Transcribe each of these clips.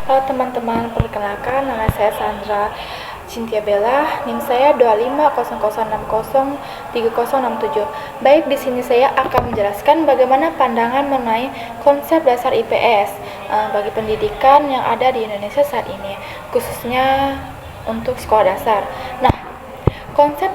Halo teman-teman, perkenalkan nama saya Sandra Cynthia Bella, NIM saya 2500603067. Baik, di sini saya akan menjelaskan bagaimana pandangan mengenai konsep dasar IPS bagi pendidikan yang ada di Indonesia saat ini, khususnya untuk sekolah dasar. Nah, konsep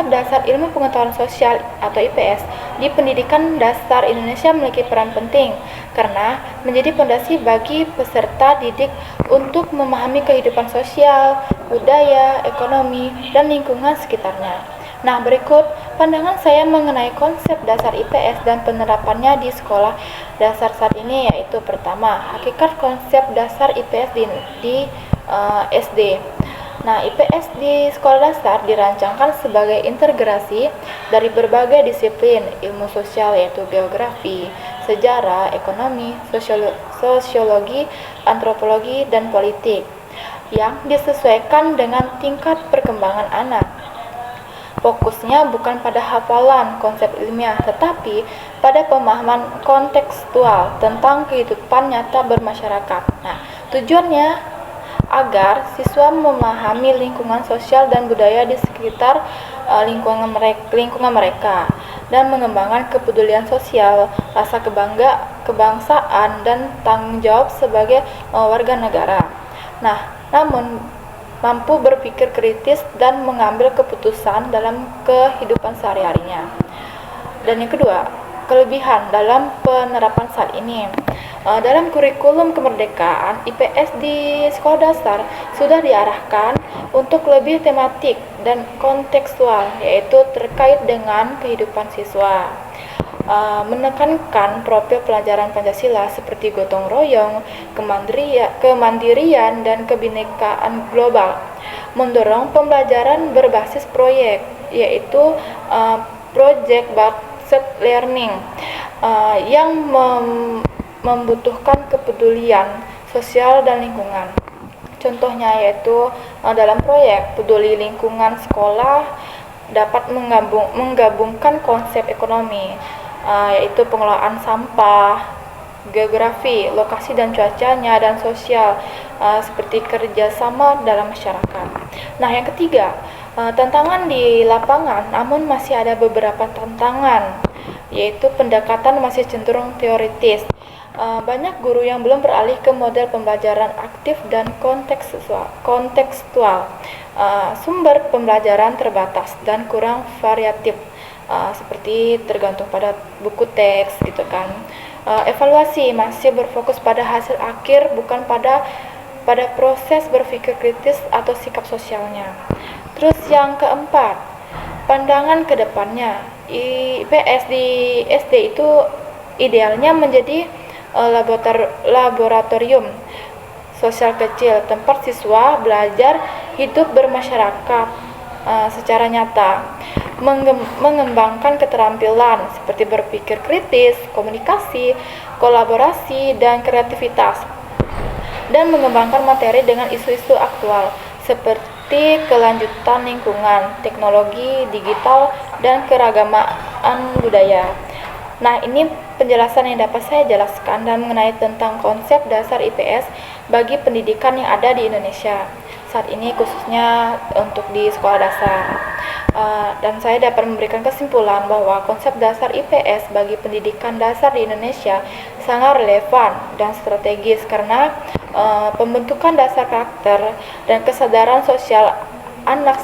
dasar ilmu pengetahuan sosial atau IPS di pendidikan dasar Indonesia memiliki peran penting karena menjadi fondasi bagi peserta didik untuk memahami kehidupan sosial, budaya, ekonomi, dan lingkungan sekitarnya. Nah, berikut pandangan saya mengenai konsep dasar IPS dan penerapannya di sekolah dasar saat ini, yaitu pertama, hakikat konsep dasar IPS di SD. Nah, IPS di sekolah dasar dirancangkan sebagai integrasi dari berbagai disiplin ilmu sosial, yaitu geografi, sejarah, ekonomi, sosiologi, antropologi, dan politik, yang disesuaikan dengan tingkat perkembangan anak. Fokusnya bukan pada hafalan konsep ilmiah, tetapi pada pemahaman kontekstual tentang kehidupan nyata bermasyarakat. Nah, tujuannya agar siswa memahami lingkungan sosial dan budaya di sekitar lingkungan mereka dan mengembangkan kepedulian sosial, rasa kebangsaan, dan tanggung jawab sebagai warga negara. Nah, namun mampu berpikir kritis dan mengambil keputusan dalam kehidupan sehari-harinya. Dan yang kedua, kelebihan dalam penerapan saat ini. Dalam kurikulum kemerdekaan, IPS di sekolah dasar sudah diarahkan untuk lebih tematik dan kontekstual, yaitu terkait dengan kehidupan siswa. Menekankan profil pelajaran Pancasila seperti gotong royong, kemandirian, dan kebinekaan global. Mendorong pembelajaran berbasis proyek, yaitu project based learning, yang membutuhkan kepedulian sosial dan lingkungan. Contohnya yaitu dalam proyek peduli lingkungan sekolah dapat menggabungkan konsep ekonomi, yaitu pengelolaan sampah, geografi, lokasi dan cuacanya, dan sosial, seperti kerjasama dalam masyarakat. Nah, yang ketiga, tantangan di lapangan, namun masih ada beberapa tantangan, yaitu pendekatan masih cenderung teoritis. Banyak guru yang belum beralih ke model pembelajaran aktif dan kontekstual. Sumber pembelajaran terbatas dan kurang variatif, seperti tergantung pada buku teks gitu kan. Evaluasi masih berfokus pada hasil akhir, bukan pada proses berpikir kritis atau sikap sosialnya. Terus yang keempat, pandangan ke depannya. IPS di SD itu idealnya menjadi laboratorium sosial kecil, tempat siswa belajar hidup bermasyarakat secara nyata, mengembangkan keterampilan seperti berpikir kritis, komunikasi, kolaborasi, dan kreativitas, dan mengembangkan materi dengan isu-isu aktual seperti kelanjutan lingkungan, teknologi digital, dan keragaman budaya. Nah, ini penjelasan yang dapat saya jelaskan dan mengenai tentang konsep dasar IPS bagi pendidikan yang ada di Indonesia saat ini, khususnya untuk di sekolah dasar. Dan saya dapat memberikan kesimpulan bahwa konsep dasar IPS bagi pendidikan dasar di Indonesia sangat relevan dan strategis karena pembentukan dasar karakter dan kesadaran sosial anak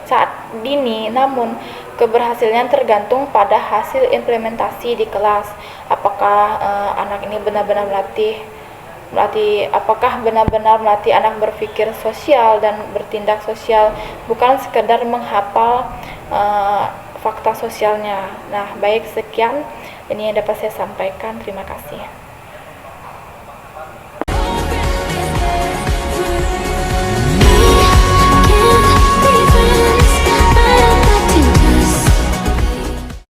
saat dini, namun keberhasilan tergantung pada hasil implementasi di kelas. Apakah anak ini benar-benar melatih anak berpikir sosial dan bertindak sosial, bukan sekedar menghafal fakta sosialnya. Nah, baik, sekian ini yang dapat saya sampaikan. Terima kasih.